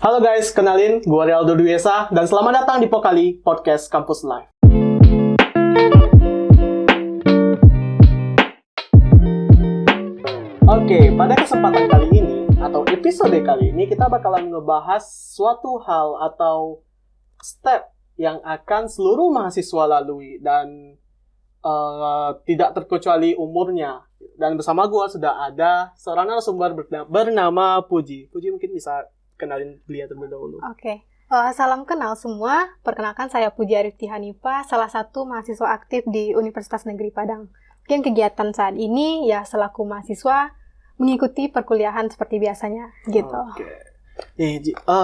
Halo guys, kenalin, gue Realdo Dwi-Esa, dan selamat datang di Pokali Podcast Kampus Live. Oke, pada kesempatan kali ini, atau episode kali ini, kita bakalan ngebahas suatu hal atau step yang akan seluruh mahasiswa lalui, dan tidak terkecuali umurnya. Dan bersama gue sudah ada seorang narasumber bernama Puji. Puji mungkin bisa kenalin beliau terlebih dahulu. Oke. Salam kenal semua. Perkenalkan saya Puji Arifti Hanifa, salah satu mahasiswa aktif di Universitas Negeri Padang. Mungkin kegiatan saat ini ya selaku mahasiswa mengikuti perkuliahan seperti biasanya gitu. Oke.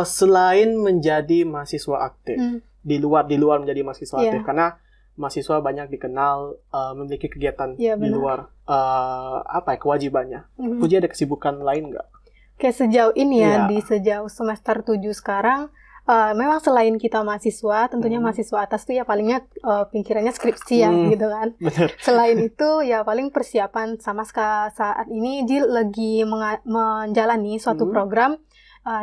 Selain menjadi mahasiswa aktif, di luar menjadi mahasiswa aktif, karena mahasiswa banyak dikenal memiliki kegiatan di luar kewajibannya. Puji ada kesibukan lain nggak? Kayak sejauh ini di sejauh semester 7 sekarang, memang selain kita mahasiswa, tentunya mahasiswa atas tuh ya palingnya pikirannya skripsi ya gitu kan. Bener. Selain itu ya paling persiapan sama saat ini Ji lagi menjalani suatu program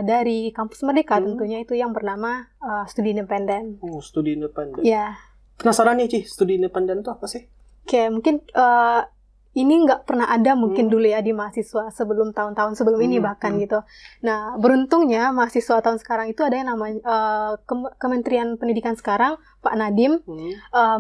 dari Kampus Merdeka tentunya itu yang bernama Studi Independen. Studi Independen. Ya. Penasaran nih Ci, Studi Independen itu apa sih? Oke, mungkin ini nggak pernah ada mungkin dulu ya di mahasiswa sebelum tahun-tahun sebelum ini bahkan gitu. Nah, beruntungnya mahasiswa tahun sekarang itu ada yang namanya Kementerian Pendidikan sekarang, Pak Nadiem,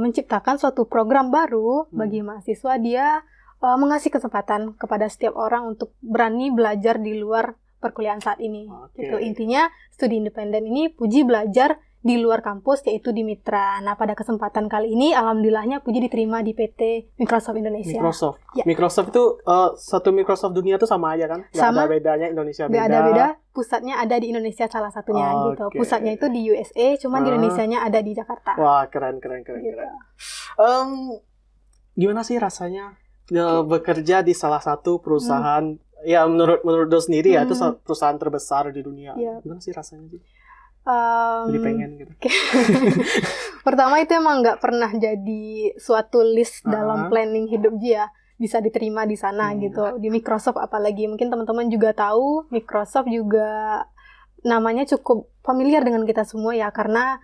menciptakan suatu program baru bagi mahasiswa. Dia mengasih kesempatan kepada setiap orang untuk berani belajar di luar perkuliahan saat ini. Gitu. Intinya, studi independen ini Puji belajar di luar kampus, yaitu di Mitra. Nah, pada kesempatan kali ini, alhamdulillahnya Puji diterima di PT Microsoft Indonesia. Microsoft? Ya. Microsoft itu, satu Microsoft dunia itu sama aja kan? Nggak sama, ada bedanya, Indonesia beda? Nggak ada beda, pusatnya ada di Indonesia salah satunya gitu. Pusatnya itu di USA, cuman di Indonesianya ada di Jakarta. Wah, keren. Gitu. Gimana sih rasanya bekerja di salah satu perusahaan, ya menurut Do sendiri ya, itu perusahaan terbesar di dunia. Gimana sih rasanya sih? Jadi pengen gitu. Pertama itu emang nggak pernah jadi suatu list dalam planning hidup dia bisa diterima di sana gitu, di Microsoft apalagi. Mungkin teman-teman juga tahu Microsoft juga namanya cukup familiar dengan kita semua ya, karena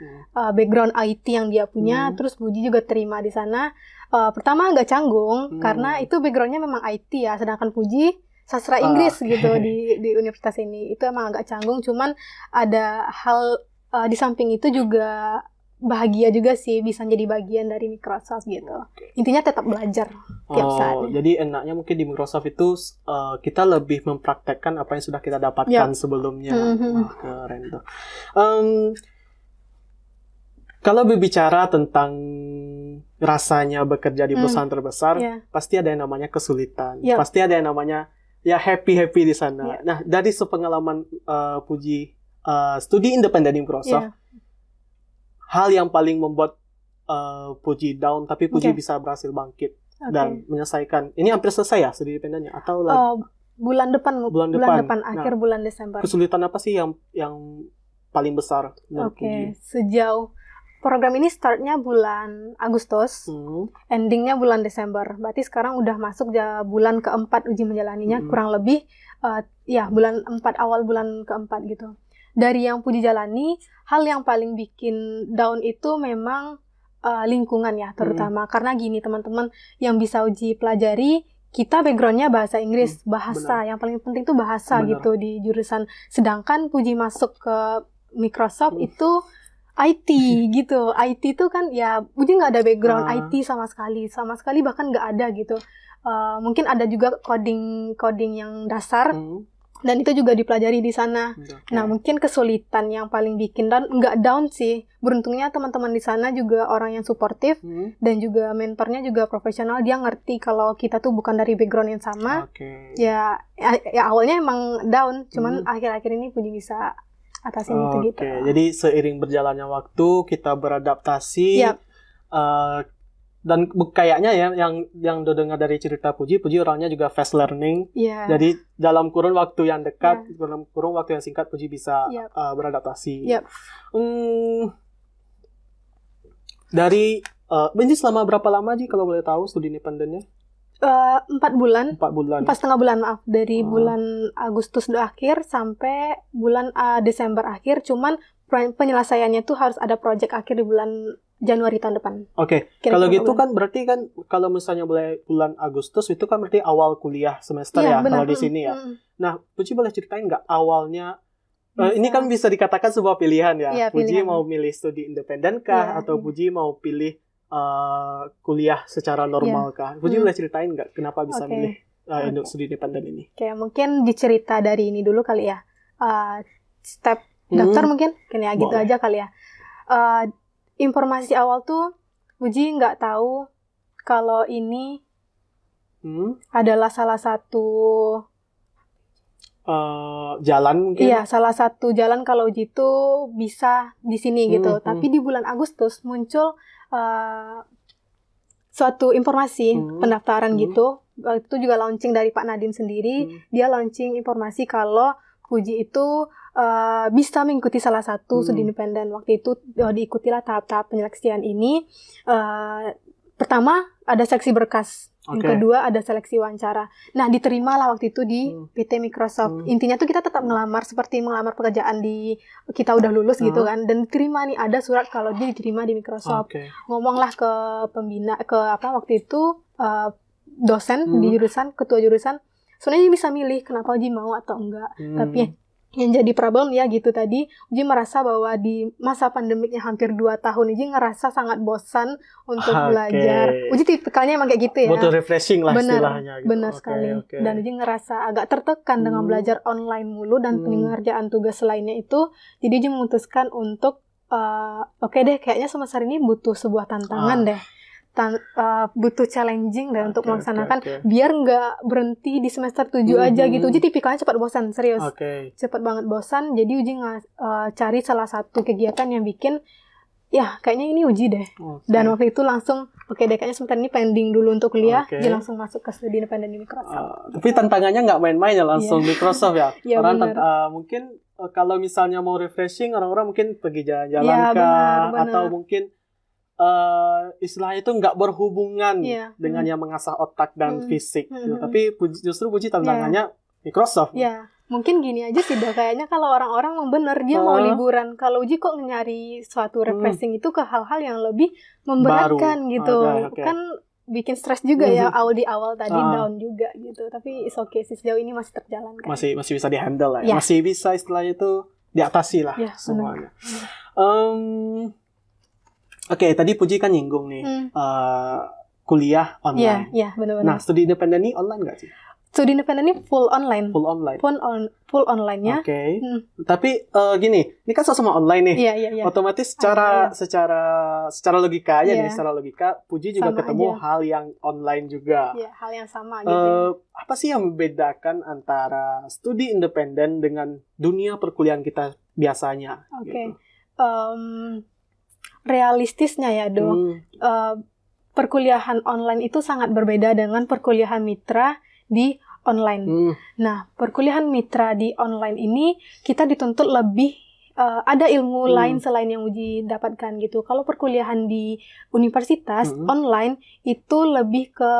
background IT yang dia punya. Terus Puji juga terima di sana. Pertama agak canggung karena itu backgroundnya memang IT ya, sedangkan Puji sastra Inggris gitu di universitas ini. Itu emang agak canggung, cuman ada hal di samping itu juga bahagia juga sih bisa jadi bagian dari Microsoft gitu. Intinya tetap belajar tiap saat. Jadi enaknya mungkin di Microsoft itu kita lebih mempraktekkan apa yang sudah kita dapatkan sebelumnya. Wah, keren tuh. Kalau berbicara tentang rasanya bekerja di perusahaan terbesar, pasti ada yang namanya kesulitan. Pasti ada yang namanya ya happy di sana. Nah, dari sepengalaman Puji studi independen di Microsoft, hal yang paling membuat Puji down, tapi Puji bisa berhasil bangkit dan menyelesaikan. Ini hampir selesai ya studi independennya atau bulan depan akhir bulan Desember. Kesulitan apa sih yang paling besar menurut Puji? Sejauh program ini startnya bulan Agustus, endingnya bulan Desember. Berarti sekarang udah masuk bulan keempat uji menjalaninya, kurang lebih bulan 4, awal bulan keempat gitu. Dari yang Puji jalani, hal yang paling bikin down itu memang lingkungan ya, terutama. Karena gini teman-teman, yang bisa uji pelajari, kita backgroundnya bahasa Inggris, bahasa. Yang paling penting itu bahasa gitu di jurusan. Sedangkan Puji masuk ke Microsoft itu IT gitu. IT itu kan ya Puji nggak ada background IT sama sekali bahkan nggak ada gitu. Mungkin ada juga coding yang dasar dan itu juga dipelajari di sana. Nah, mungkin kesulitan yang paling bikin nggak down sih. Beruntungnya teman-teman di sana juga orang yang suportif dan juga mentornya juga profesional. Dia ngerti kalau kita tuh bukan dari background yang sama. Ya awalnya emang down, cuman akhir-akhir ini Puji bisa atasin itu gitu. Jadi seiring berjalannya waktu kita beradaptasi dan kayaknya ya yang udah dengar dari cerita Puji orangnya juga fast learning. Jadi dalam kurun waktu yang dekat, dalam kurun waktu yang singkat Puji bisa beradaptasi. Dari ini selama berapa lama Ji kalau boleh tahu studi independennya? 4 bulan. 4,5 bulan, maaf. Dari bulan Agustus akhir sampai bulan Desember akhir. Cuman penyelesaiannya tuh harus ada project akhir di bulan Januari tahun depan. Oke. Kalau gitu kan berarti kan kalau misalnya bulan Agustus itu kan berarti awal kuliah semester ya kalau di sini ya. Nah, Puji boleh ceritain nggak awalnya? Ini kan bisa dikatakan sebuah pilihan ya. Puji mau milih studi independen kah atau Puji mau pilih kuliah secara normal kah? Puji boleh ceritain nggak kenapa bisa milih studi independen ini? Kayak mungkin dicerita dari ini dulu kali ya. Step daftar mungkin, kayak gitu aja kali ya. Informasi awal tuh Puji nggak tahu kalau ini adalah salah satu jalan mungkin. Iya, salah satu jalan kalau Uji itu bisa di sini gitu. Tapi di bulan Agustus muncul suatu informasi pendaftaran gitu. Itu juga launching dari Pak Nadiem sendiri. Dia launching informasi kalau Puji itu bisa mengikuti salah satu studi independen. Waktu itu diikutilah tahap-tahap penyeleksian ini. Pertama ada seleksi berkas, yang kedua ada seleksi wawancara. Nah, diterimalah waktu itu di PT Microsoft. Intinya tuh kita tetap melamar seperti melamar pekerjaan di kita udah lulus gitu kan, dan diterima nih, ada surat kalau dia diterima di Microsoft. Ngomonglah ke pembina, ke waktu itu dosen di jurusan, ketua jurusan. Sebenarnya bisa milih kenapa Uji mau atau enggak. Tapi yang jadi problem ya gitu tadi, Uji merasa bahwa di masa pandemiknya hampir 2 tahun, Uji ngerasa sangat bosan untuk belajar. Uji tipikalnya emang kayak gitu ya. Butuh refreshing lah istilahnya. Gitu. Benar sekali. Dan Uji ngerasa agak tertekan dengan belajar online mulu dan pengerjaan tugas lainnya itu. Jadi Uji memutuskan untuk, oke deh, kayaknya semester ini butuh sebuah tantangan deh. Butuh challenging dan untuk melaksanakan biar nggak berhenti di semester 7 aja gitu. Uji tipikalnya cepat bosan, serius. Cepat banget bosan, jadi Uji cari salah satu kegiatan yang bikin ya kayaknya ini Uji deh. Dan waktu itu langsung deh, kayaknya sebentar ini pending dulu untuk kuliah, dia langsung masuk ke studi independen di Microsoft. Tapi tantangannya nggak main-main ya, langsung Microsoft ya. Orang mungkin kalau misalnya mau refreshing, orang-orang mungkin pergi jalan-jalan atau mungkin istilahnya itu nggak berhubungan dengan yang mengasah otak dan fisik gitu. Tapi justru Puji tantangannya Microsoft. Mungkin gini aja sih dah, kayaknya kalau orang-orang bener dia mau liburan, kalau Uji kok nyari suatu refreshing itu ke hal-hal yang lebih memberatkan gitu. Kan bikin stres juga ya di awal tadi, down juga gitu. Tapi it's okay sih, sejauh ini masih terjalan kan. Masih bisa dihandle lah ya. Masih bisa istilahnya itu diatasi lah semuanya. Oke, tadi Puji kan nyinggung nih kuliah online. Iya, benar-benar. Nah, studi independen ini online nggak sih? Studi independen ini full online. Full online-nya. Tapi gini, ini kan sama online nih. Iya. Otomatis secara logika aja nih, secara logika Puji juga sama ketemu aja hal yang online juga. Iya, hal yang sama gitu. Apa sih yang membedakan antara studi independen dengan dunia perkuliahan kita biasanya? Gitu? Realistisnya ya perkuliahan online itu sangat berbeda dengan perkuliahan mitra di online. Nah, perkuliahan mitra di online ini kita dituntut lebih ada ilmu lain selain yang Uji dapatkan gitu. Kalau perkuliahan di universitas online itu lebih ke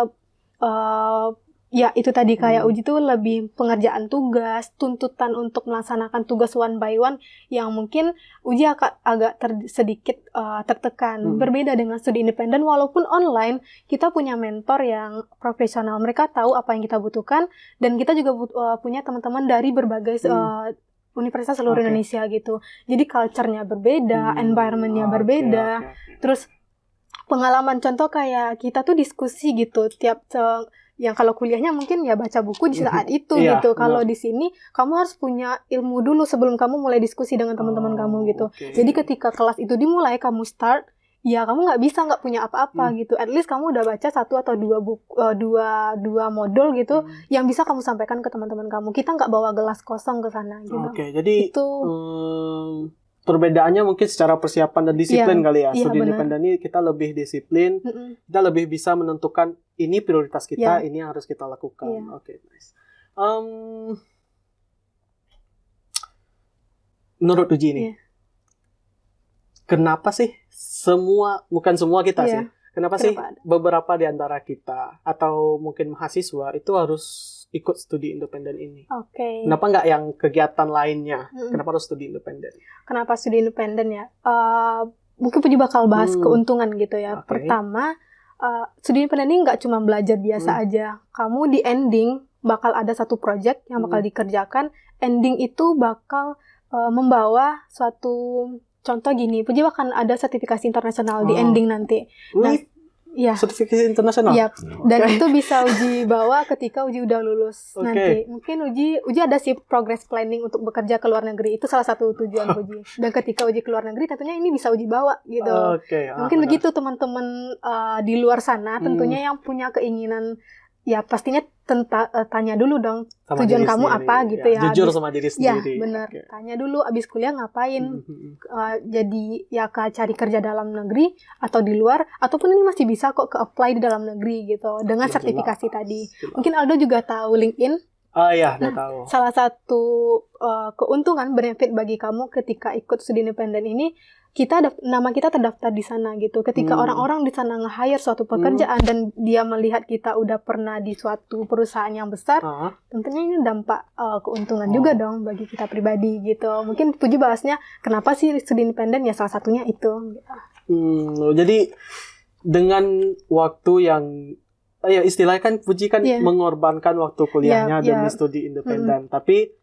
ya itu tadi kayak Uji tuh lebih pengerjaan tugas, tuntutan untuk melaksanakan tugas one by one yang mungkin Uji agak sedikit tertekan. Berbeda dengan studi independen, walaupun online kita punya mentor yang profesional, mereka tahu apa yang kita butuhkan, dan kita juga punya teman-teman dari berbagai universitas seluruh Indonesia gitu. Jadi culture-nya berbeda, environment-nya berbeda. Terus pengalaman contoh kayak kita tuh diskusi gitu tiap yang kalau kuliahnya mungkin ya baca buku di saat itu gitu. Kalau di sini kamu harus punya ilmu dulu sebelum kamu mulai diskusi dengan teman-teman kamu gitu. Jadi ketika kelas itu dimulai, kamu start, ya kamu nggak punya apa-apa gitu. At least kamu udah baca 1 atau 2 buku, dua modul gitu yang bisa kamu sampaikan ke teman-teman kamu. Kita nggak bawa gelas kosong ke sana gitu. Jadi itu perbedaannya mungkin secara persiapan dan disiplin kali ya. Studi independen ini kita lebih disiplin, kita lebih bisa menentukan ini prioritas kita, ini yang harus kita lakukan. Nice. Menurut Uji nih, kenapa sih bukan semua kita sih, Kenapa sih beberapa di antara kita atau mungkin mahasiswa itu harus ikut studi independen ini? Kenapa nggak yang kegiatan lainnya? Kenapa harus studi independen? Kenapa studi independen ya? Mungkin Puji bakal bahas keuntungan gitu ya. Pertama, studi independen ini nggak cuma belajar biasa aja. Kamu di ending bakal ada satu project yang bakal dikerjakan. Ending itu bakal membawa suatu contoh gini. Puji akan ada sertifikasi internasional di ending nanti. Nah, ya. Sertifikasi internasional? Iya. Dan itu bisa Uji bawa ketika Uji udah lulus nanti. Mungkin Uji ada sih progress planning untuk bekerja ke luar negeri. Itu salah satu tujuan Uji. Dan ketika Uji ke luar negeri, tentunya ini bisa Uji bawa gitu. Mungkin begitu teman-teman di luar sana, tentunya yang punya keinginan, ya pastinya tanya dulu dong sama tujuan kamu sendiri, apa gitu ya. Jujur sama diri sendiri. Ya benar. Tanya dulu abis kuliah ngapain. Jadi ya cari kerja dalam negeri atau di luar, ataupun ini masih bisa kok ke apply di dalam negeri gitu dengan sertifikasi tadi. Mungkin Aldo juga tahu LinkedIn. Iya, tahu. Salah satu keuntungan benefit bagi kamu ketika ikut studi independen ini, nama kita terdaftar di sana gitu. Ketika orang-orang di sana nge-hire suatu pekerjaan dan dia melihat kita udah pernah di suatu perusahaan yang besar, tentunya ini dampak keuntungan juga dong bagi kita pribadi gitu. Mungkin Puji bahasnya kenapa sih studi independen, ya salah satunya itu. Jadi dengan waktu yang ya istilahnya kan Puji kan mengorbankan waktu kuliahnya demi studi independen, tapi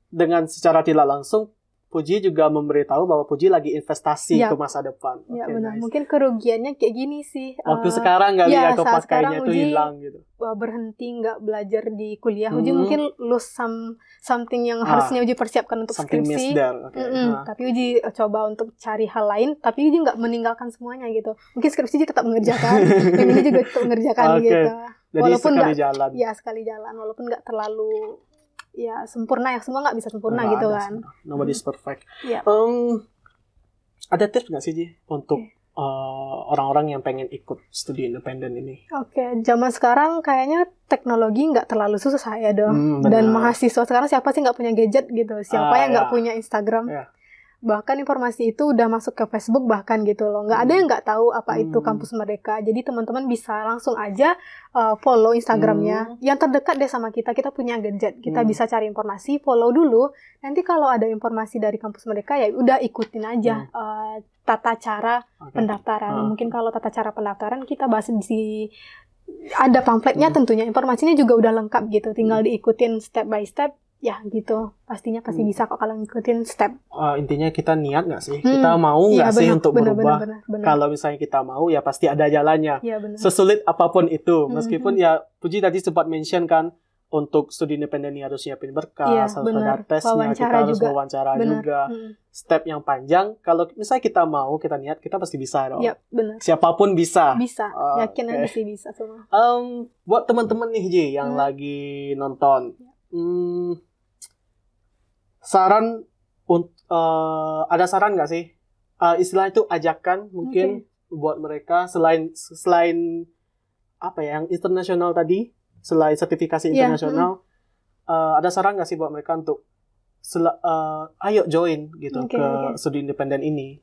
dengan secara tidak langsung Puji juga memberitahu bahwa Puji lagi investasi ke masa depan. Ya benar. Nice. Mungkin kerugiannya kayak gini sih. Waktu sekarang nggak lihat kepakainya itu hilang gitu. Berhenti nggak belajar di kuliah. Uji mungkin lose something yang harusnya Uji persiapkan untuk skripsi. Tapi Uji coba untuk cari hal lain. Tapi Uji nggak meninggalkan semuanya gitu. Mungkin skripsi Uji tetap mengerjakan. Dan ini juga tetap mengerjakan gitu. Jadi walaupun sekali jalan. Ya sekali jalan. Walaupun nggak terlalu sempurna, yang semua nggak bisa sempurna gitu kan. Nobody's perfect. Ada tips nggak sih Ji untuk orang-orang yang pengen ikut studi independen ini? Zaman sekarang kayaknya teknologi nggak terlalu susah ya dong. Dan mahasiswa sekarang siapa sih nggak punya gadget gitu? Siapa yang nggak punya Instagram? Bahkan informasi itu udah masuk ke Facebook bahkan gitu loh. Nggak ada yang nggak tahu apa itu Kampus Merdeka. Jadi teman-teman bisa langsung aja follow Instagramnya. Yang terdekat deh sama kita punya gadget. Kita bisa cari informasi, follow dulu. Nanti kalau ada informasi dari Kampus Merdeka ya udah ikutin aja tata cara pendaftaran. Mungkin kalau tata cara pendaftaran kita bahas ada pamfletnya tentunya. Informasinya juga udah lengkap gitu. Tinggal diikutin step by step. Ya gitu, pastinya pasti bisa kok kalau ngikutin step. Intinya kita niat nggak sih? Kita mau nggak sih untuk berubah? Kalau misalnya kita mau, ya pasti ada jalannya. Sesulit apapun itu. Meskipun ya Puji tadi sempat mention kan, untuk studi independen ini harus nyiapin berkas, harus ada tesnya, kita harus wawancara juga. Step yang panjang, kalau misalnya kita mau, kita niat, kita pasti bisa dong. Siapapun bisa. Bisa, yakin aja sih bisa semua. Buat teman-teman nih Ji, yang lagi nonton, ada saran nggak sih? Istilah itu ajakan mungkin buat mereka selain apa ya yang internasional tadi, selain sertifikasi internasional, ada saran nggak sih buat mereka untuk ayo join gitu ke studi independen ini?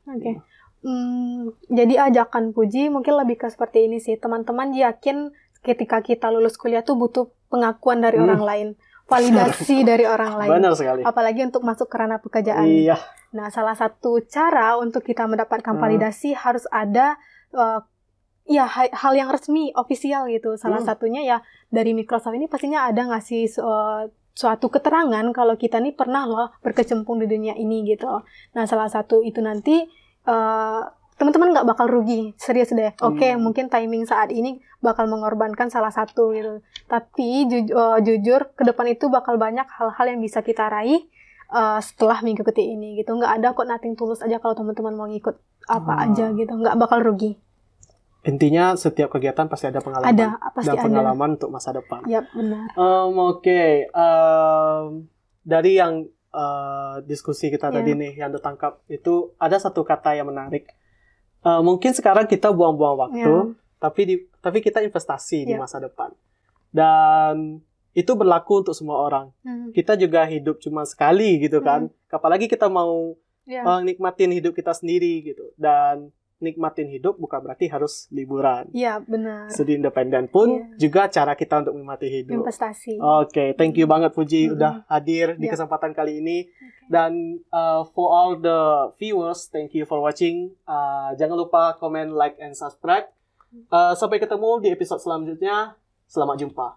Jadi ajakan Puji mungkin lebih ke seperti ini sih, teman-teman yakin ketika kita lulus kuliah tuh butuh pengakuan dari orang lain. Validasi dari orang lain. Benar sekali. Apalagi untuk masuk ke ranah pekerjaan. Nah, salah satu cara untuk kita mendapatkan validasi harus ada hal yang resmi, ofisial gitu. Salah satunya ya dari Microsoft ini pastinya ada ngasih suatu keterangan kalau kita nih pernah loh berkecimpung di dunia ini gitu. Nah, salah satu itu nanti teman-teman nggak bakal rugi, serius deh. Mungkin timing saat ini bakal mengorbankan salah satu gitu. Tapi jujur ke depan itu bakal banyak hal-hal yang bisa kita raih setelah mengikuti ini gitu. Nggak ada kok nothing tulus aja kalau teman-teman mau ngikut apa aja gitu. Nggak bakal rugi. Intinya setiap kegiatan pasti ada pengalaman. Pasti ada pengalaman untuk masa depan. Ya benar. Dari yang diskusi kita tadi nih yang tertangkap itu ada satu kata yang menarik. Mungkin sekarang kita buang-buang waktu, tapi kita investasi di masa depan. Dan itu berlaku untuk semua orang. Kita juga hidup cuma sekali gitu kan. Apalagi kita mau nikmatin hidup kita sendiri gitu. Dan nikmatin hidup bukan berarti harus liburan. Iya, benar. Studi independen pun juga cara kita untuk menikmati hidup. Investasi. Oke, thank you banget Puji udah hadir di kesempatan kali ini. Dan for all the viewers, thank you for watching. Jangan lupa comment, like, and subscribe. Sampai ketemu di episode selanjutnya. Selamat jumpa.